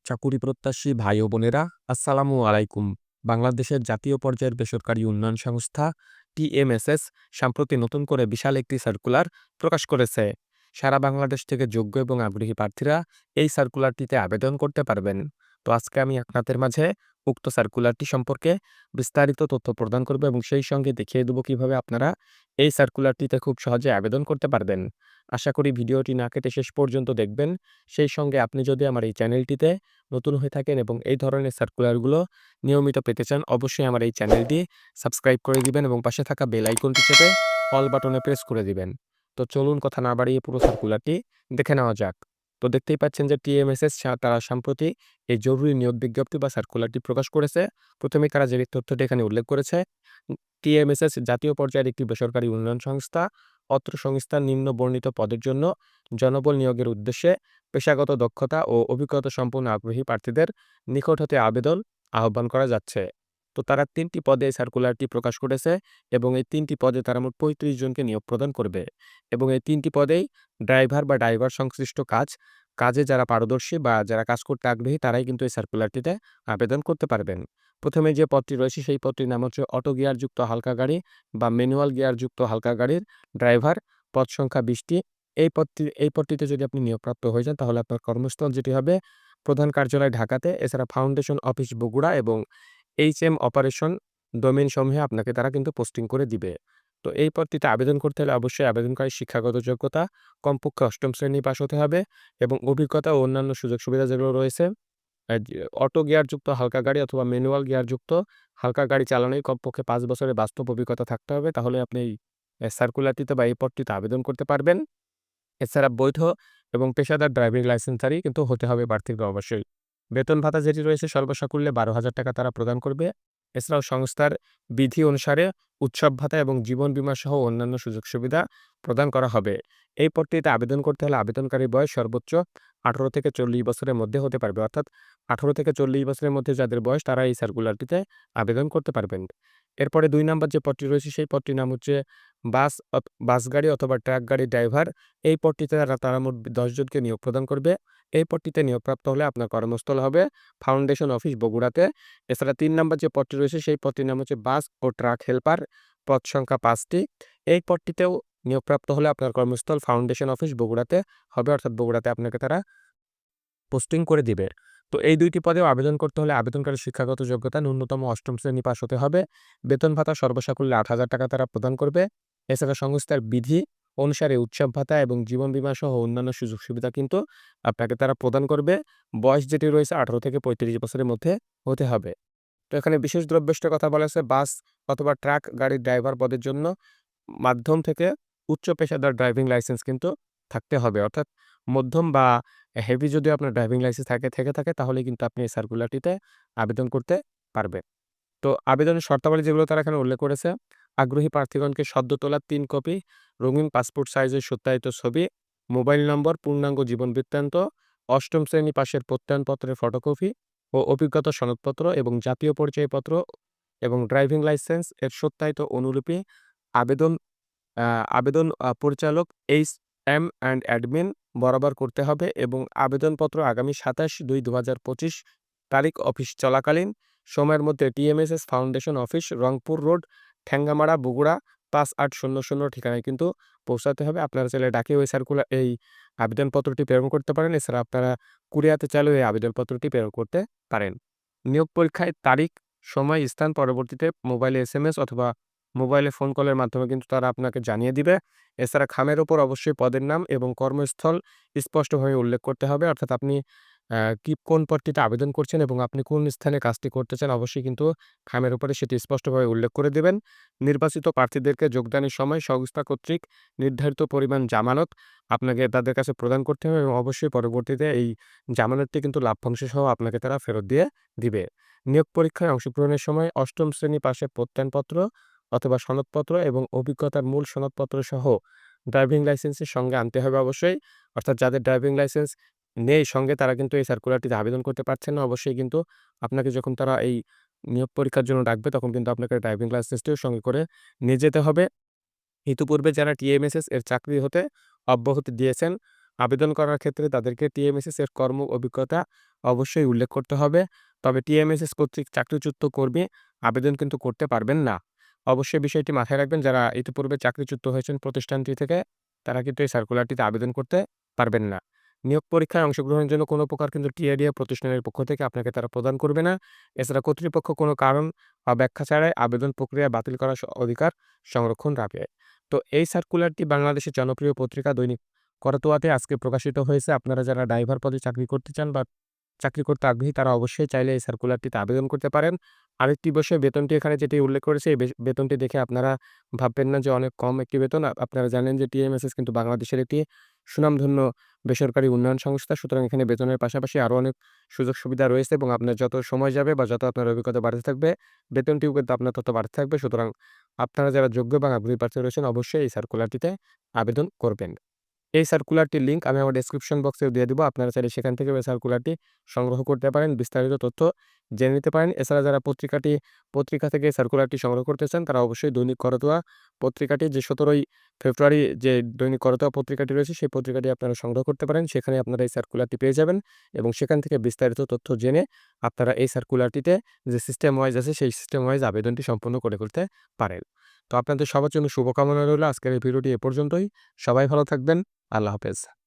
চাকুরি প্রত্যাশী ভাই ও বোনেরা, আসসালামু আলাইকুম। বাংলাদেশের জাতীয় পর্যায়ের বেসরকারি উন্নয়ন সংস্থা টিএমএসএস সম্প্রতি নতুন করে বিশাল একটি সার্কুলার প্রকাশ করেছে। সারা বাংলাদেশ থেকে যোগ্য এবং আগ্রহী প্রার্থীরা এই সার্কুলারটিতে আবেদন করতে পারবেন। তো আজকে আমি আপনাদের মাঝে উক্ত সার্কুলারটি সম্পর্কে বিস্তারিত তথ্য প্রদান করব এবং সেই সঙ্গে দেখিয়ে দেব কিভাবে আপনারা এই সার্কুলারটিতে খুব সহজে আবেদন করতে পারবেন। আশা করি ভিডিওটি না কেটে শেষ পর্যন্ত দেখবেন। সেই সঙ্গে আপনি যদি আমার এই চ্যানেলটিতে নতুন হয়ে থাকেন এবং এই ধরনের সার্কুলারগুলো নিয়মিত পেতে চান, অবশ্যই আমার এই চ্যানেলটি সাবস্ক্রাইব করে দিবেন এবং পাশে থাকা বেল আইকনটি চেপে অল বাটনে প্রেস করে দিবেন। তো চলুন কথা না বাড়িয়ে পুরো সার্কুলারটি দেখে নেওয়া যাক। তো দেখতেই পাচ্ছেন যে টিএমএসএস তারা সম্প্রতি এই জরুরি নিয়োগ বিজ্ঞপ্তি বা সার্কুলারটি প্রকাশ করেছে। প্রথমে তারা যে তথ্যটি এখানে উল্লেখ করেছে, টিএমএসএস জাতীয় পর্যায়ের একটি বেসরকারি উন্নয়ন সংস্থা। অত্র সংস্থার নিম্ন বর্ণিত পদের জন্য জনবল নিয়োগের উদ্দেশ্যে পেশাগত দক্ষতা ও অভিজ্ঞতা সম্পন্ন আগ্রহী প্রার্থীদের নিকট হতে আবেদন আহ্বান করা যাচ্ছে। তো তারা ৩টি পদে এই সার্কুলারটি প্রকাশ করেছে এবং এই ৩টি পদে তারা মোট ৩৫ জনকে নিয়োগ প্রদান করবে এবং এই ৩টি পদেই ড্রাইভার সংশ্লিষ্ট কাজে যারা পারদর্শী বা যারা কাজ করতে আগ্রহী তারাই কিন্তু এই সার্কুলারটিতে আবেদন করতে পারবেন। প্রথমে যে পদটি রয়েছে সেই পদটির নাম হচ্ছে অটো গিয়ারযুক্ত হালকা গাড়ি বা ম্যানুয়াল গিয়ারযুক্ত হালকা গাড়ির ড্রাইভার। পদ সংখ্যা ২০টি। এই পদটিতে যদি আপনি নিয়োগপ্রাপ্ত হয়ে যান তাহলে আপনার কর্মস্থল যেটি হবে প্রধান কার্যালয় ঢাকাতে, এছাড়া ফাউন্ডেশন অফিস বগুড়া এবং এইচএম অপারেশন ডোমেইন সমূহে আপনাকে তারা কিন্তু পোস্টিং করে দিবে। তো এই পদটিতে আবেদন করতে হলে অবশ্যই আবেদনকারীর শিক্ষাগত যোগ্যতা কমপক্ষে ৮ম শ্রেণী পাস হতে হবে এবং অভিজ্ঞতা ও অন্যান্য সুযোগ সুবিধা যেগুলো রয়েছে, যে অটো গিয়ারযুক্ত হালকা গাড়ি অথবা ম্যানুয়াল গিয়ারযুক্ত হালকা গাড়ি চালানোয় কমপক্ষে ৫ বছরের বাস্তব অভিজ্ঞতা থাকতে হবে। তাহলে আপনি এই সার্কুলারটিতে বা এই পদটিতে আবেদন করতে পারবেন। এছাড়া বৈধ এবং পেশাদার ড্রাইভিং লাইসেন্সধারী কিন্তু হতে হবে প্রার্থীকে অবশ্যই। বেতন ভাতা যেটি রয়েছে সর্বসাকুল্যে ১২,০০০ টাকা তারা প্রদান করবে। এছাড়াও সংস্থার বিধি অনুসারে উৎসব ভাতা এবং জীবন বীমা সহ অন্যান্য সুযোগ সুবিধা প্রদান করা হবে। এই পদটিতে আবেদন করতে হলে আবেদনকারীর বয়স সর্বোচ্চ ১৮ থেকে ৪০ বছরের মধ্যে হতে পারবে। অর্থাৎ ১৮ থেকে ৪০ বছরের মধ্যে যাদের বয়স তারা এই সার্কুলারটিতে আবেদন করতে পারবেন। এরপরে ২ নাম্বার যে পদটি রয়েছে সেই পদটির নাম হচ্ছে বাস গাড়ি অথবা ট্রাক গাড়ির ড্রাইভার। এই পদটিতে তারা মোট ১০ জনকে নিয়োগ প্রদান করবে। এই পদটিতে নিয়োগপ্রাপ্ত হলে আপনার কর্মস্থল হবে ফাউন্ডেশন অফিস বগুড়াতে। এছাড়া ৩ নাম্বার যে পদটি রয়েছে সেই পদটির নাম হচ্ছে বাস ও ট্রাক হেল্পার। পদ সংখ্যা ৫টি। এই পদটিতেও নিয়োগপ্রাপ্ত হলে আপনার কর্মস্থল ফাউন্ডেশন অফিস বগুড়াতে হবে, অর্থাৎ বগুড়াতে আপনাকে তারা পোস্টিং করে দিবে। তো এই ২টি পদেও আবেদন করতে হলে আবেদনকারীর শিক্ষাগত যোগ্যতা ন্যূনতম ৮ম শ্রেণী পাস হতে হবে। বেতন ভাতা সর্বসাকুল্যে ৮,০০০ টাকা তারা প্রদান করবে। এছাড়া সংস্থার বিধি অনুসারে উৎসব ভাতা এবং জীবন বীমা সহ অন্যান্য সুযোগ সুবিধা কিন্তু আপনাকে তারা প্রদান করবে। বয়স যেটি রয়েছে ১৮ থেকে ৩৫ বছরের মধ্যে হতে হবে। তো এখানে বিশেষ দ্রব্যেষ্টের কথা বলা হয়েছে, বাস অথবা ট্রাক গাড়ির ড্রাইভার পদের জন্য মাধ্যম থেকে উচ্চ পেশাদার ড্রাইভিং লাইসেন্স কিন্তু থাকতে হবে। অর্থাৎ মধ্যম বা হেভি যদি আপনার ড্রাইভিং লাইসেন্স থেকে থাকে তাহলে কিন্তু আপনি এই সার্কুলারটিতে আবেদন করতে পারবেন। তো আবেদনের শর্তাবলী যেগুলো তারা এখানে উল্লেখ করেছে, আগ্রহী প্রার্থীগণকে সদ্য তোলা ৩ কপি রঙিন পাসপোর্ট সাইজের সত্যায়িত ছবি, মোবাইল নম্বর, পূর্ণাঙ্গ জীবন বৃত্তান্ত, ৮ম শ্রেণী পাশের প্রত্যয়নপত্রের ফটোকপি ও অভিজ্ঞতা সনদপত্র এবং জাতীয় পরিচয়পত্র এবং ড্রাইভিং লাইসেন্স এর সত্যায়িত অনুলিপি আবেদন আ আবেদন পরিচালক এইচ.এম. অ্যান্ড অ্যাডমিন বরাবর করতে হবে এবং আবেদনপত্র আগামী ২৭/২/২০২৫ তারিখ অফিস চলাকালীন সময়ের মধ্যে TMSS foundation office, Rangpur road, Thengamara, Bogura ৫৮০০ ঠিকানায় কিন্তু পৌঁছাতে হবে। আপনারা চাইলে ডাকেও এই আবেদনপত্রটি প্রেরণ করতে পারেন। এছাড়া আপনারা কুরিয়াতে চাইলেও এই আবেদনপত্রটি প্রেরণ করতে পারেন। নিয়োগ পরীক্ষায় তারিখ, সময়, স্থান পরবর্তীতে মোবাইলে এসএমএস অথবা মোবাইলে ফোন কলের মাধ্যমে কিন্তু তারা আপনাকে জানিয়ে দিবে। এছাড়া খামের উপর অবশ্যই পদের নাম এবং কর্মস্থল স্পষ্টভাবে উল্লেখ করতে হবে। অর্থাৎ আপনি কোন পদটিতে আবেদন করছেন এবং আপনি কোন স্থানে কাজটি করতে চান অবশ্যই কিন্তু খামের উপরে সেটি স্পষ্টভাবে উল্লেখ করে দিবেন। নির্বাচিত প্রার্থীদেরকে যোগদানের সময় সংস্থা কর্তৃক নির্ধারিত পরিমাণ জামানত আপনাকে তাদের কাছে প্রদান করতে হবে এবং অবশ্যই পরবর্তীতে এই জামানতটি কিন্তু লাভ্যাংশ সহ আপনাকে তারা ফেরত দিয়ে দিবে। নিয়োগ পরীক্ষায় অংশগ্রহণের সময় ৮ম শ্রেণী পাশের প্রত্যয়নপত্র অথবা সনদপত্র এবং অভিজ্ঞতার মূল সনদপত্র সহ ড্রাইভিং লাইসেন্সের সঙ্গে আনতে হবে অবশ্যই। অর্থাৎ যাদের ড্রাইভিং লাইসেন্স নেই সঙ্গে তারা কিন্তু এই সার্কুলারটিতে আবেদন করতে পারছেন না। অবশ্যই কিন্তু আপনাকে যখন তারা এই নিয়োগ পরীক্ষার জন্য ডাকবে তখন কিন্তু আপনাকে ড্রাইভিং লাইসেন্সটিও সঙ্গে করে নিয়ে যেতে হবে। ইতিপূর্বে যারা টিএমএসএস এর চাকরি হতে অব্যাহতি দিয়েছেন, আবেদন করার ক্ষেত্রে তাদেরকে টিএমএসএস এর কর্ম অভিজ্ঞতা অবশ্যই উল্লেখ করতে হবে। তবে টিএমএসএস কর্তৃক চাকরিচ্যুত কর্মী আবেদন কিন্তু করতে পারবেন না। অবশ্যই বিষয়টি মাথায় রাখবেন, যারা ইতিপূর্বে চাকরিচ্যুত হয়েছেন প্রতিষ্ঠানটি থেকে, তারা কিন্তু এই সার্কুলারটিতে আবেদন করতে পারবেন না। নিয়োগ পরীক্ষায় অংশগ্রহণের জন্য কোনো প্রকার কিন্তু টিআইডিএ প্রতিষ্ঠানের পক্ষ থেকে আপনাকে তারা প্রদান করবে না। এছাড়া কর্তৃপক্ষ কোনো কারণ বা ব্যাখ্যা ছাড়াই আবেদন প্রক্রিয়া বাতিল করার অধিকার সংরক্ষণ রাখে। তো এই সার্কুলারটি বাংলাদেশের জনপ্রিয় পত্রিকা দৈনিক করতোয়াতে আজকে প্রকাশিত হয়েছে। আপনারা যারা ড্রাইভার পদে চাকরি করতে চান বা চাকরি করতে আগ্রহী, তারা অবশ্যই চাইলে এই সার্কুলারটিতে আবেদন করতে পারেন। আরেকটি বিষয়, বেতনটি এখানে যেটি উল্লেখ করেছে, এই বেতনটি দেখে আপনারা ভাববেন না যে অনেক কম একটি বেতন। আপনারা জানেন যে টিএমএসএস কিন্তু বাংলাদেশের একটি সুনামধন্য বেসরকারি উন্নয়ন সংস্থা। সুতরাং এখানে বেতনের পাশাপাশি আরও অনেক সুযোগ সুবিধা রয়েছে এবং আপনার যত সময় যাবে বা যত আপনার অভিজ্ঞতা বাড়তে থাকবে, বেতনটিও কিন্তু আপনার তত বাড়তে থাকবে। সুতরাং আপনারা যারা যোগ্য এবং আগ্রহী প্রার্থী রয়েছেন, অবশ্যই এই সার্কুলারটিতে আবেদন করবেন। এই সার্কুলারটির লিঙ্ক আমি আমার ডেসক্রিপশন বক্সেও দিয়ে দিব। আপনারা চাইলে সেখান থেকে ওই সার্কুলারটি সংগ্রহ করতে পারেন, বিস্তারিত তথ্য জেনে নিতে পারেন। এছাড়া যারা পত্রিকা থেকে সার্কুলারটি সংগ্রহ করতে চান, তারা অবশ্যই দৈনিক করতোয়া পত্রিকাটি, যে ১৭ই ফেব্রুয়ারি যে দৈনিক করতোয়া পত্রিকাটি রয়েছে, সেই পত্রিকাটি আপনারা সংগ্রহ করতে পারেন। সেখানে আপনারা এই সার্কুলারটি পেয়ে যাবেন এবং সেখান থেকে বিস্তারিত তথ্য জেনে আপনারা এই সার্কুলারটিতে যে সিস্টেম ওয়াইজ আছে, সেই সিস্টেম ওয়াইজ আবেদনটি সম্পূর্ণ করে ফেলতে পারেন। তো আপনাদের সবার জন্য শুভকামনা রইল। আজকের এই ভিডিওটি এ পর্যন্তই। সবাই ভালো থাকবেন। আল্লাহ হাফেজ।